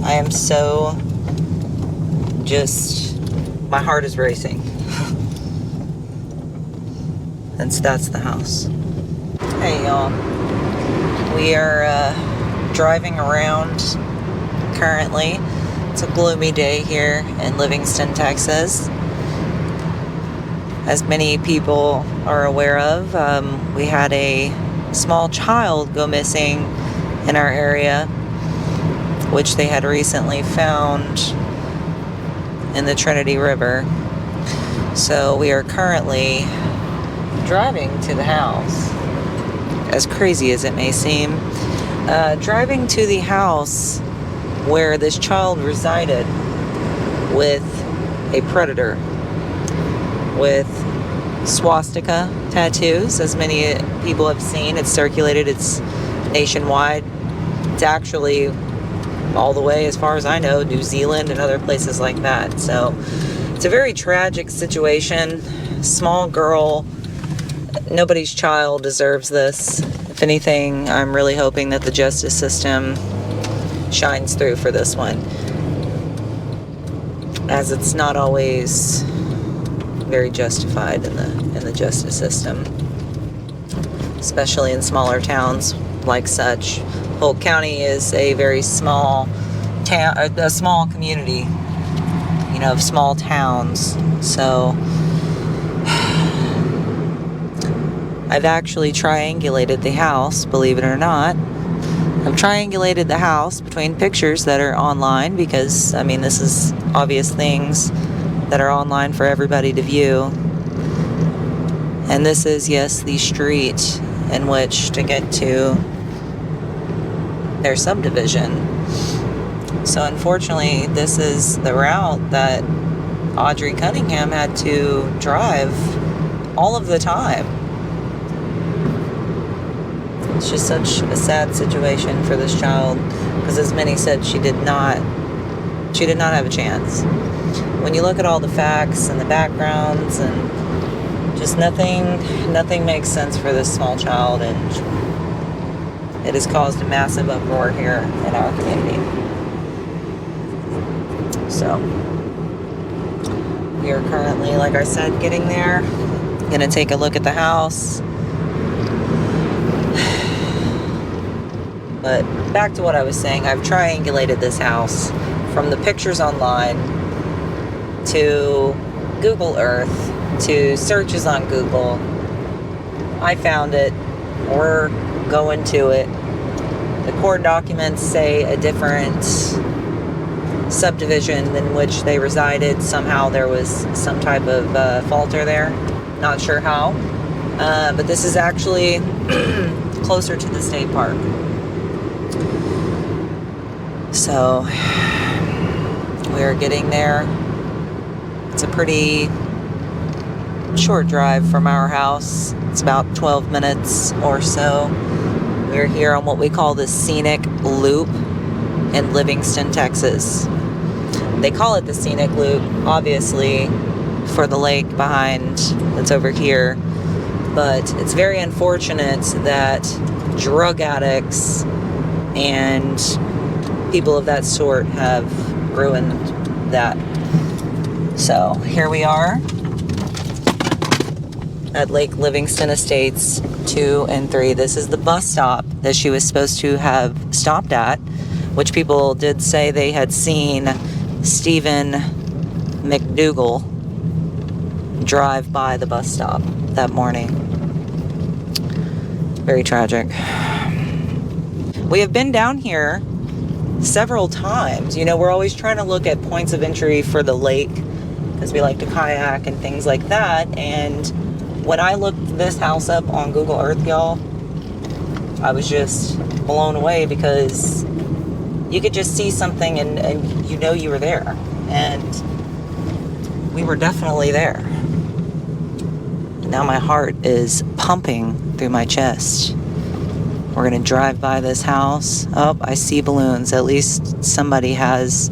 I am so just, my heart is racing. And that's the house. Hey y'all, we are driving around currently. It's a gloomy day here in Livingston, Texas. As many people are aware of, we had a small child go missing in our area, which they had recently found in the Trinity River. So we are currently driving to the house, as crazy as it may seem, driving to the house where this child resided with a predator with swastika tattoos, as many people have seen. It's circulated, it's nationwide. It's actually all the way, as far as I know, New Zealand and other places like that. So it's a very tragic situation. Small girl, nobody's child deserves this. If anything, I'm really hoping that the justice system shines through for this one, as it's not always very justified in the justice system, especially in smaller towns like such. Polk County is a very small town, a small community, you know, of small towns. So I've actually triangulated the house, believe it or not. I've triangulated the house between pictures that are online, because, I mean, this is obvious things that are online for everybody to view. And this is, yes, the street in which to get to their subdivision. So unfortunately, this is the route that Audrii Cunningham had to drive all of the time. It's just such a sad situation for this child, because as many said, she did not have a chance. When you look at all the facts and the backgrounds, and just nothing makes sense for this small child, and it has caused a massive uproar here in our community. So we are currently, like I said, getting there. Gonna take a look at the house. But back to what I was saying, I've triangulated this house from the pictures online to Google Earth to searches on Google. I found it. We're going to it. The court documents say a different subdivision than which they resided. Somehow there was some type of falter there. Not sure how. But this is actually closer to the state park. So we are getting there. It's a pretty short drive from our house. It's about 12 minutes or so. We're here on what we call the Scenic Loop in Livingston, Texas. They call it the Scenic Loop, obviously, for the lake behind that's over here. But it's very unfortunate that drug addicts and people of that sort have ruined that. So here we are at Lake Livingston Estates 2 and 3. This is the bus stop that she was supposed to have stopped at, which people did say they had seen Steven Mcdougal drive by the bus stop that morning. Very tragic. We have been down here several times. You know, we're always trying to look at points of entry for the lake, because we like to kayak and things like that. And when I looked this house up on Google Earth, y'all, I was just blown away, because you could just see something and you know you were there. And we were definitely there. And now my heart is pumping through my chest. We're going to drive by this house. Oh, I see balloons. At least somebody has.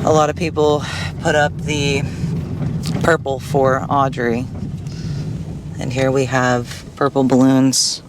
A lot of people put up the purple for Audrii. And here we have purple balloons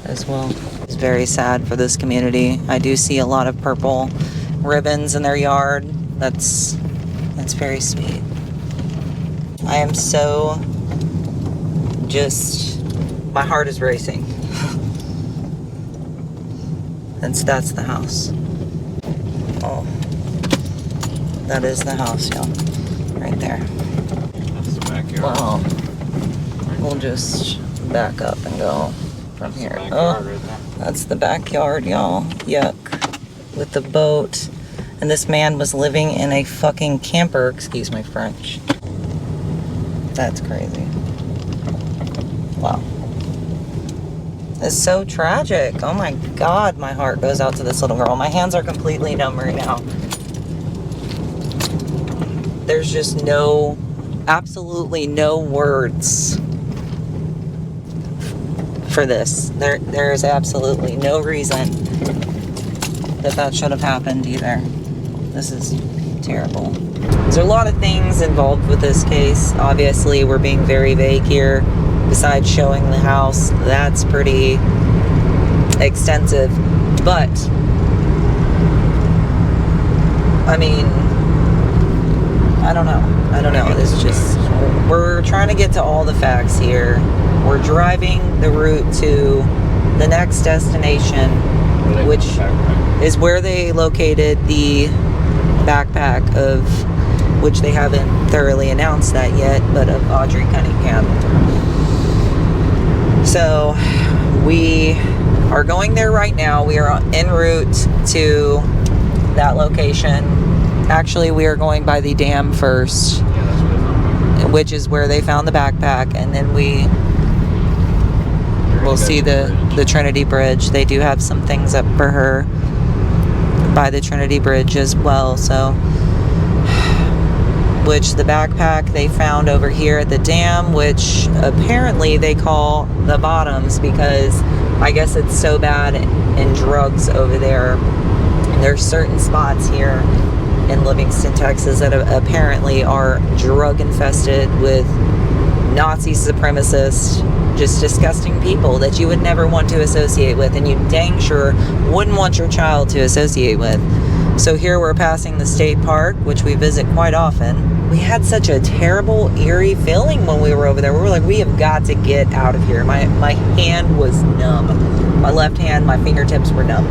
as well. These very sad for this community. I do see a lot of purple ribbons in their yard. That's very sweet. I am so just, my heart is racing. That's the house. Oh, that is the house, y'all. Right there. That's the backyard. Wow. We'll just back up and go from here. Oh, that's the backyard, y'all. Yuck. With the boat. And this man was living in a fucking camper, excuse my French. That's crazy. Wow. It's so tragic. Oh my God, my heart goes out to this little girl. My hands are completely numb right now. There's just absolutely no words for this. There is absolutely no reason that should have happened either. This is terrible. There's a lot of things involved with this case. Obviously, we're being very vague here. Besides showing the house, that's pretty extensive. But, I mean, I don't know. This is just, we're trying to get to all the facts here. We're driving the route to the next destination, which is where they located the backpack of, which they haven't thoroughly announced that yet, but of Audrii Cunningham. So we are going there right now. We are en route to that location. Actually, we are going by the dam first, which is where they found the backpack, and then we'll see the Trinity Bridge. They do have some things up for her by the Trinity Bridge as well. So, which the backpack they found over here at the dam, which apparently they call the bottoms because I guess it's so bad in drugs over there. There's certain spots here in Livingston, Texas that apparently are drug infested with Nazi supremacists, just disgusting people that you would never want to associate with, and you dang sure wouldn't want your child to associate with. So here we're passing the state park, which we visit quite often. We had such a terrible, eerie feeling when we were over there. We were like, we have got to get out of here. My hand was numb. My left hand, my fingertips were numb.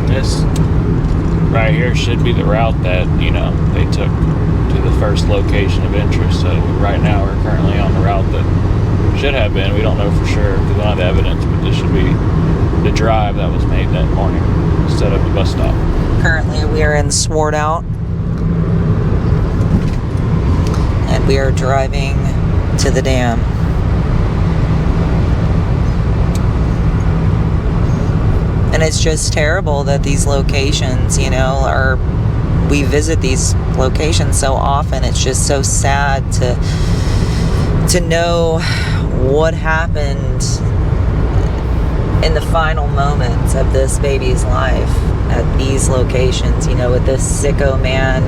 This right here should be the route that, they took to the first location of interest. So right now we're currently on the route that should have been. We don't know for sure because we don't have the evidence, but this should be the drive that was made that morning instead of the bus stop. Currently we are in Swartout, and we are driving to the dam. And it's just terrible that these locations, we visit these locations so often. It's just so sad to know what happened in the final moments of this baby's life at these locations, with this sicko man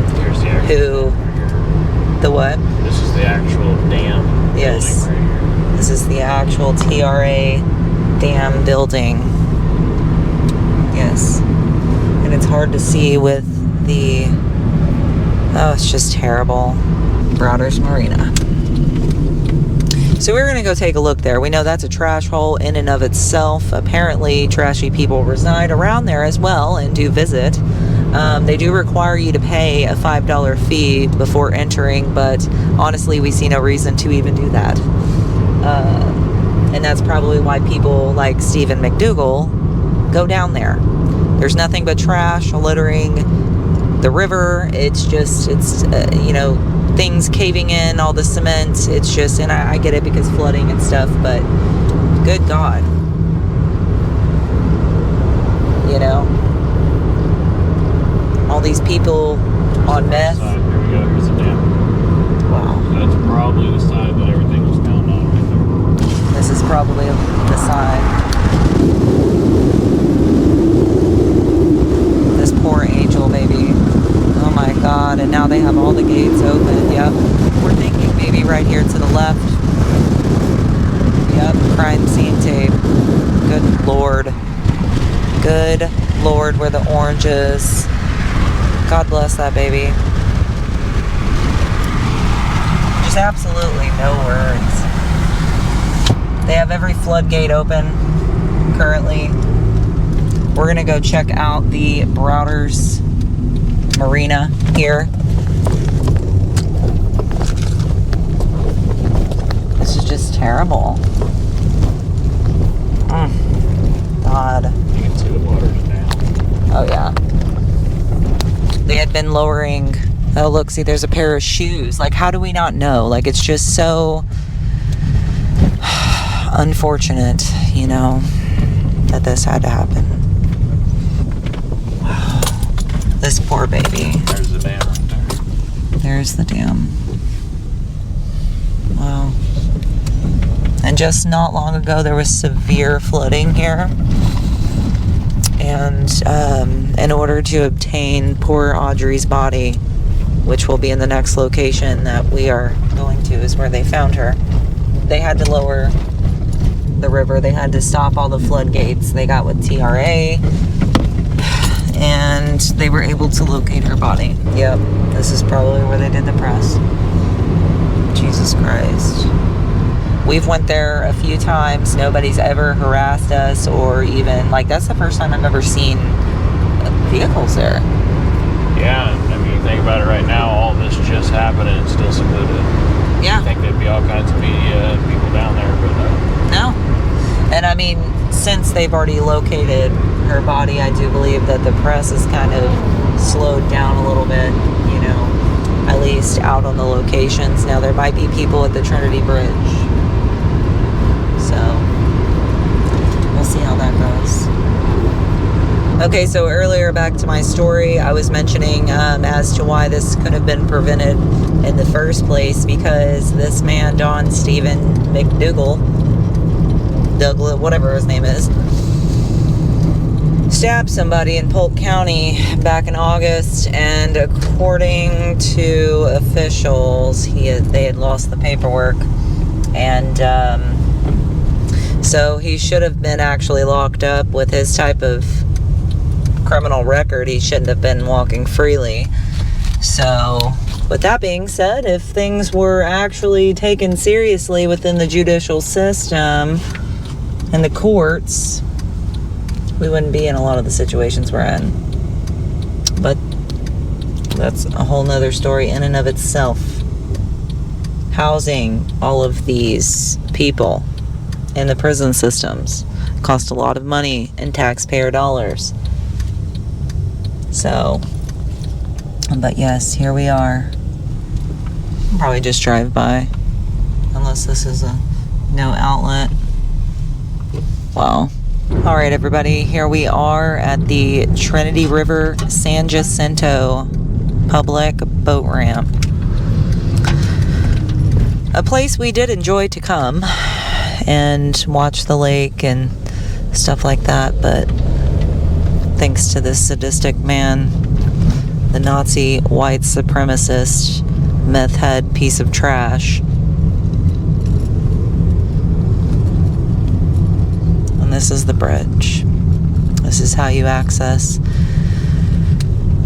who, the what? This is the actual dam. Yes. Building right here. This is the actual TRA dam building. Yes. And it's hard to see with it's just terrible. Broaders Marina. So we're going to go take a look there. We know that's a trash hole in and of itself. Apparently, trashy people reside around there as well and do visit. They do require you to pay a $5 fee before entering, but honestly, we see no reason to even do that. And that's probably why people like Steven Mcdougal go down there. There's nothing but trash littering the river. It's things caving in, all the cement. It's just, and I get it because flooding and stuff, but good God. All these people on meth. Here we go, here's the dam. Wow. That's probably the side that everything was found on right there. This is probably the side. This poor angel baby. Oh my God, and now they have all the gates open. Yep. We're thinking maybe right here to the left. Yep, crime scene tape. Good Lord. Good Lord, where the orange is. God bless that baby. Just absolutely no words. They have every floodgate open currently. We're gonna go check out the Browders Marina here. This is just terrible. God. You can see the water's down. Oh yeah. They had been lowering. Oh look, see there's a pair of shoes. Like how do we not know? Like it's just so unfortunate, you know, that this had to happen. This poor baby. There's the dam right there. There's the dam. Wow. And just not long ago, there was severe flooding here. And in order to obtain poor Audrey's body, which will be in the next location that we are going to, is where they found her, they had to lower the river. They had to stop all the floodgates. They got with TRA. And they were able to locate her body. Yep, this is probably where they did the press. Jesus Christ. We've went there a few times. Nobody's ever harassed us or even, like, that's the first time I've ever seen vehicles there. Yeah, I mean, you think about it right now, all this just happened and it's still secluded. Yeah. I think there'd be all kinds of media and people down there, but no. And I mean, since they've already located her body, I do believe that the press is kind of slowed down a little bit, you know, at least out on the locations. Now, there might be people at the Trinity Bridge. So, we'll see how that goes. Okay, so earlier, back to my story, I was mentioning as to why this could have been prevented in the first place, because this man, Steven Mcdougal, Douglas, whatever his name is, stabbed somebody in Polk County back in August, and according to officials, they had lost the paperwork, and so he should have been actually locked up. With his type of criminal record, he shouldn't have been walking freely. So, with that being said, if things were actually taken seriously within the judicial system and the courts, we wouldn't be in a lot of the situations we're in. But that's a whole nother story in and of itself. Housing all of these people in the prison systems cost a lot of money in taxpayer dollars. So, but yes, here we are. I'll probably just drive by, unless this is a no outlet. Wow. All right, everybody, here we are at the Trinity River San Jacinto public boat ramp. A place we did enjoy to come and watch the lake and stuff like that, but thanks to this sadistic man, the Nazi white supremacist meth head piece of trash. And this is the bridge. This is how you access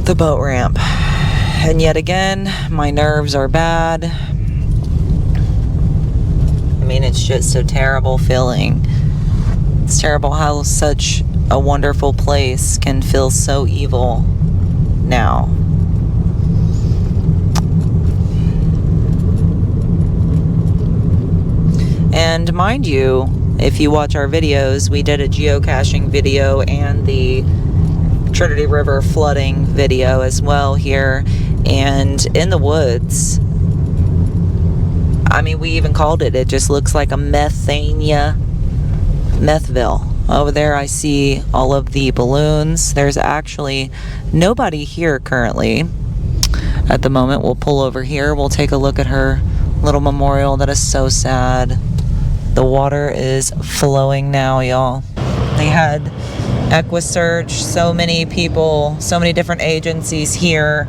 the boat ramp. And yet again, my nerves are bad. I mean, it's just a terrible feeling. It's terrible how such a wonderful place can feel so evil now. And mind you, if you watch our videos, we did a geocaching video and the Trinity River flooding video as well here. And in the woods, I mean, we even called it just looks like a Methville. Over there I see all of the balloons. There's actually nobody here currently at the moment. We'll pull over here. We'll take a look at her little memorial. That is so sad. The water is flowing now, y'all. They had EquiSearch, so many people, so many different agencies here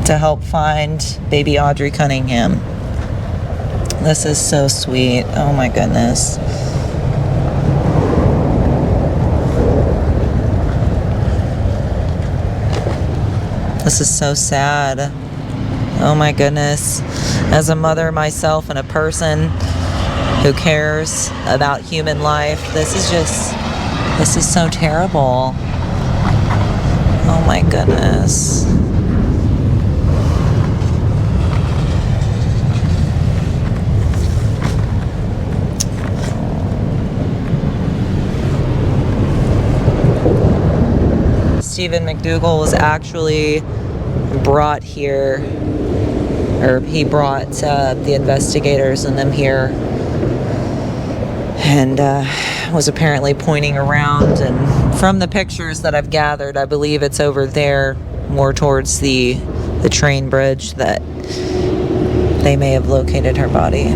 to help find baby Audrii Cunningham. This is so sweet. Oh my goodness. This is so sad. Oh my goodness. As a mother myself and a person who cares about human life, this is so terrible. Oh my goodness. Steven Mcdougal was actually brought here, or he brought the investigators and them here, and was apparently pointing around. And from the pictures that I've gathered, I believe it's over there, more towards the train bridge, that they may have located her body.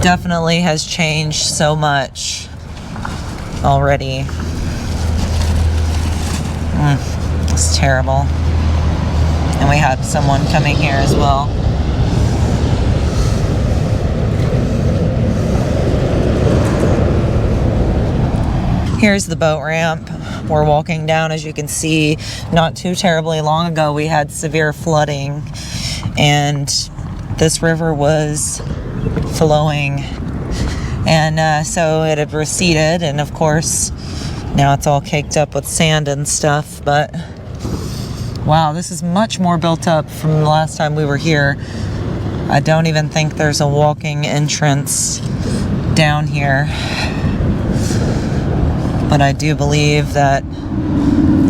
Definitely has changed so much already. It's terrible. And we had someone coming here as well. Here's the boat ramp we're walking down. As you can see, not too terribly long ago we had severe flooding, and this river was flowing, and so it had receded, and of course now it's all caked up with sand and stuff. But wow, this is much more built up from the last time we were here. I don't even think there's a walking entrance down here, but I do believe that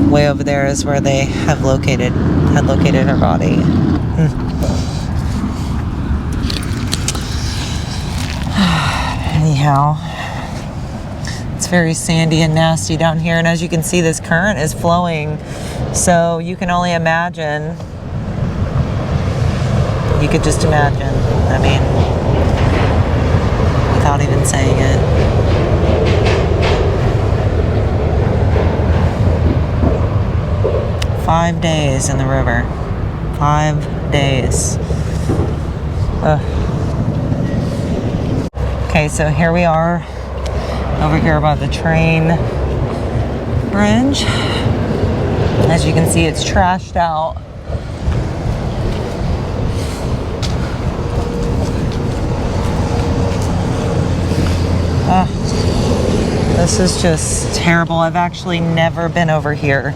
way over there is where they had located her body. Anyhow, it's very sandy and nasty down here, and as you can see, this current is flowing, so you can only imagine. You could just imagine. I mean, without even saying it. "5 days in the river. 5 days. Ugh. Okay, so here we are over here by the train bridge. As you can see, it's trashed out. This is just terrible. I've actually never been over here,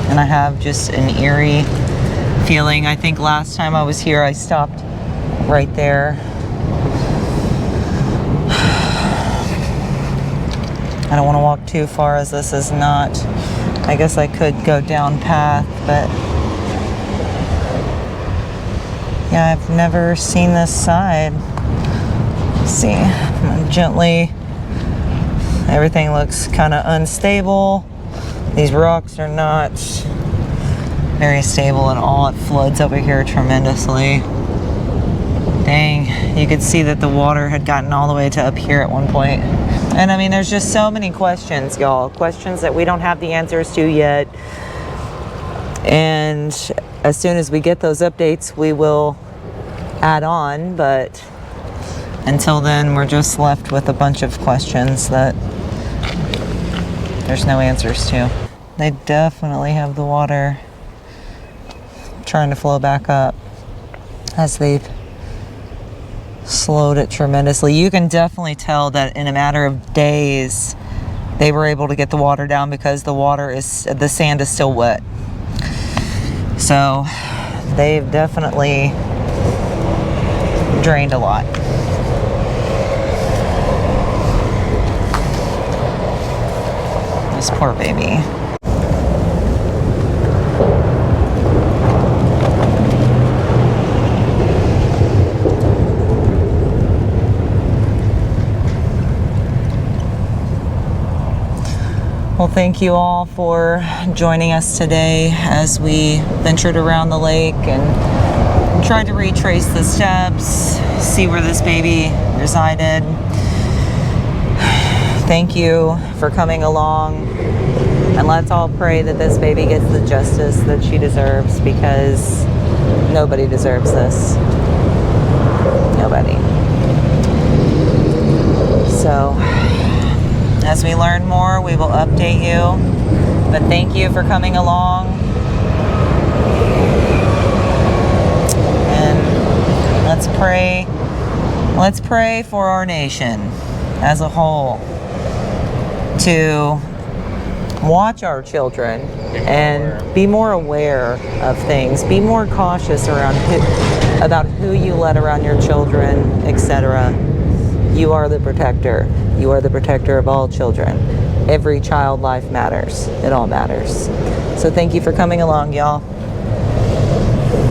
and I have just an eerie feeling. I think last time I was here, I stopped right there. I don't want to walk too far, as this is not, I guess I could go down path, but yeah, I've never seen this side. Let's see, gently, everything looks kind of unstable. These rocks are not very stable at all. It floods over here tremendously. Dang, you could see that the water had gotten all the way to up here at one point. And I mean, there's just so many questions, y'all. Questions that we don't have the answers to yet. And as soon as we get those updates, we will add on. But until then, we're just left with a bunch of questions that there's no answers to. They definitely have the water trying to flow back up as they've slowed it tremendously. You can definitely tell that in a matter of days they were able to get the water down, because the sand is still wet. So they've definitely drained a lot. This poor baby. Well, thank you all for joining us today as we ventured around the lake and tried to retrace the steps, see where this baby resided. Thank you for coming along, and let's all pray that this baby gets the justice that she deserves, because nobody deserves this. Nobody. So, as we learn more, we will update you. But thank you for coming along, let's pray. Let's pray for our nation as a whole to watch our children and be more aware of things. Be more cautious about who you let around your children, etc. You are the protector. You are the protector of all children. Every child life matters. It all matters. So thank you for coming along, y'all.